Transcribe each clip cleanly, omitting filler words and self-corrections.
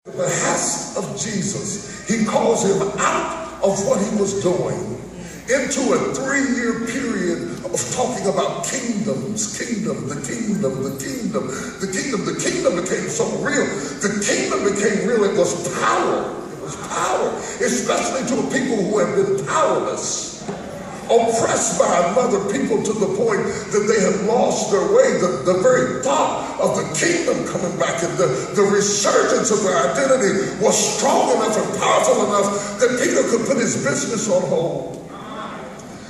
the behest of Jesus, he calls him out of what he was doing into a 3-year period of talking about kingdoms, the kingdom became so real. The kingdom became real. It was power. It was power, especially to a people who have been powerless, oppressed by another people to the point that they had lost their way. The very thought of the kingdom coming back and the resurgence of their identity was strong enough and powerful enough that Peter could put his business on hold.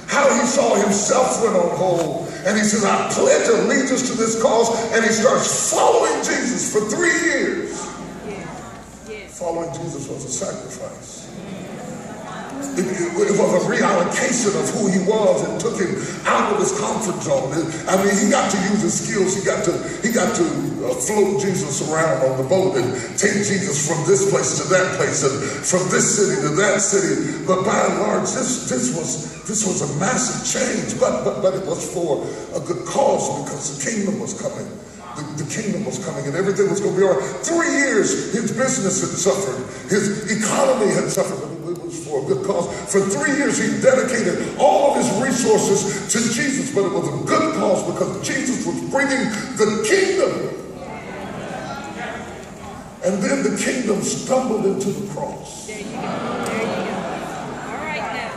How he saw himself went on hold. And he says, I pledge allegiance to this cause. And he starts following Jesus for 3 years. Following Jesus was a sacrifice. It was a reallocation of who he was and took him out of his comfort zone. I mean, he got to use his skills. He got to float Jesus around on the boat and take Jesus from this place to that place and from this city to that city. But by and large, this was a massive change. But it was for a good cause, because the kingdom was coming. The kingdom was coming and everything was going to be all right. 3 years, his business had suffered. His economy had suffered. It was for a good cause. For 3 years, he dedicated all of his resources to Jesus, but it was a good cause because Jesus was bringing the kingdom. And then the kingdom stumbled into the cross. There you go. There you go. All right now.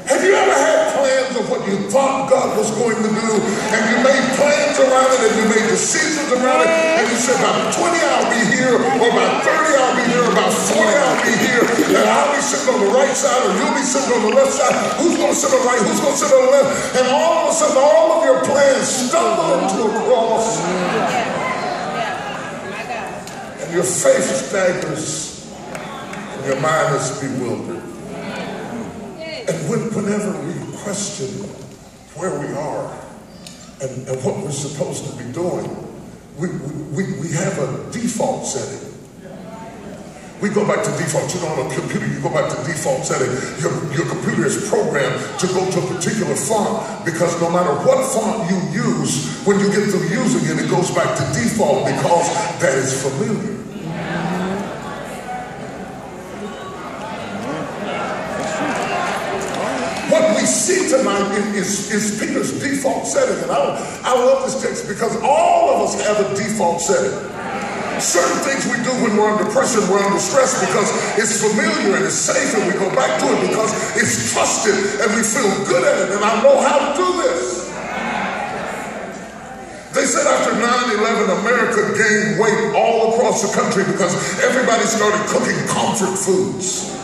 Have you ever had plans of what you thought God was going to do, and you made plans around it, and you made decisions around it, and you said, about 20 I'll be here, or about 30 I'll be here, about 40 I'll be here, and I'll be sitting on the right side, or you'll be sitting on the left side. Who's going to sit on the right? Who's going to sit on the left? And all of a sudden, all of your plans stumble into a cross. And your faith staggers, and your mind is bewildered. And whenever we question where we are and what we're supposed to be doing, we have a default setting. We go back to default. You know, on a computer, you go back to default setting. Your computer is programmed to go to a particular font, because no matter what font you use, when you get through using it, it goes back to default because that is familiar. What we see tonight is Peter's default setting. And I love this text because all of us have a default setting. Certain things we do when we're under pressure, we're under stress, because it's familiar and it's safe, and we go back to it because it's trusted and we feel good at it. And I know how to do this. They said after 9/11, America gained weight all across the country because everybody started cooking comfort foods.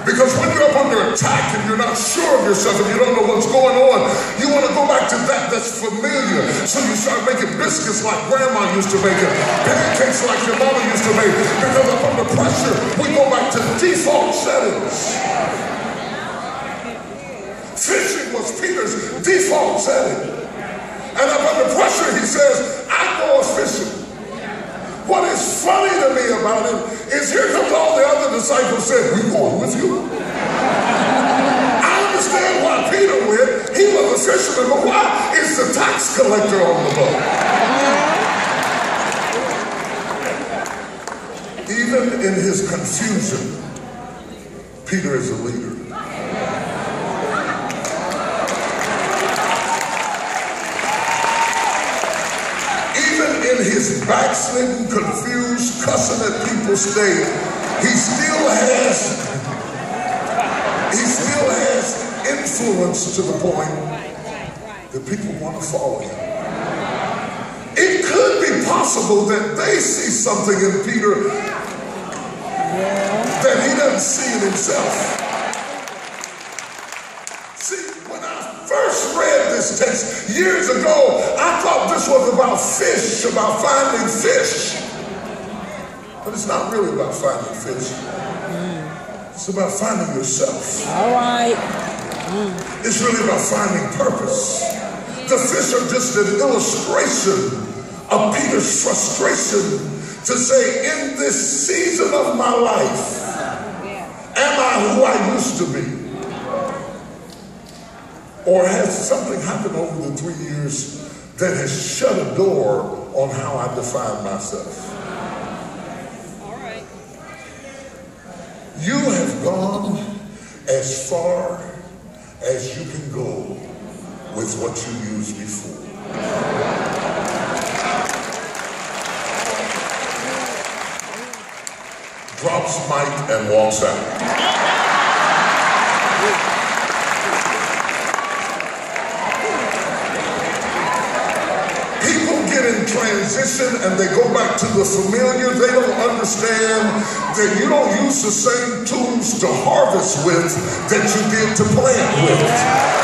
Because when you're up under attack and you're not sure of yourself and you don't know what's going on, you want to go back to that's familiar. So you start making biscuits like grandma used to make it, pancakes like your mama used to make, because up under pressure, we go back to default settings. Fishing was Peter's default setting. And up under pressure, he says, I go fishing. What is funny to me about it is here comes all the other disciples saying, we going with you? I understand why Peter went. He was a fisherman, but why is the tax collector on the boat? Even in his confusion, Peter is a leader. In his backslidden, confused, cussing at people state, he still has influence to the point that people want to follow him. It could be possible that they see something in Peter that he doesn't see in himself. First read this text years ago, I thought this was about fish, about finding fish. But it's not really about finding fish. It's about finding yourself. All right. It's really about finding purpose. The fish are just an illustration of Peter's frustration to say, in this season of my life, am I who I used to be? Or has something happened over the 3 years that has shut a door on how I define myself? All right. You have gone as far as you can go with what you used before. Drops mic and walks out. People get in transition and they go back to the familiar. They don't understand that you don't use the same tools to harvest with that you did to plant with.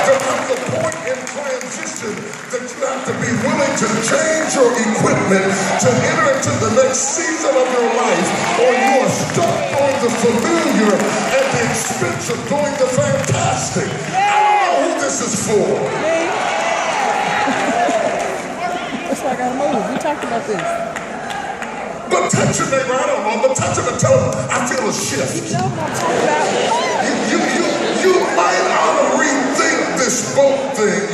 There comes a point in transition that you have to be willing to change your equipment to enter into the next season of your life, or you are stuck on the familiar at the expense of doing the fantastic. I don't know who this is for. That's why I gotta move. We talked about this. But touch your neighbor, I don't know, but touch him and tell him, I feel a shift. You know what I'm talking about? You might ought to rethink this boat thing.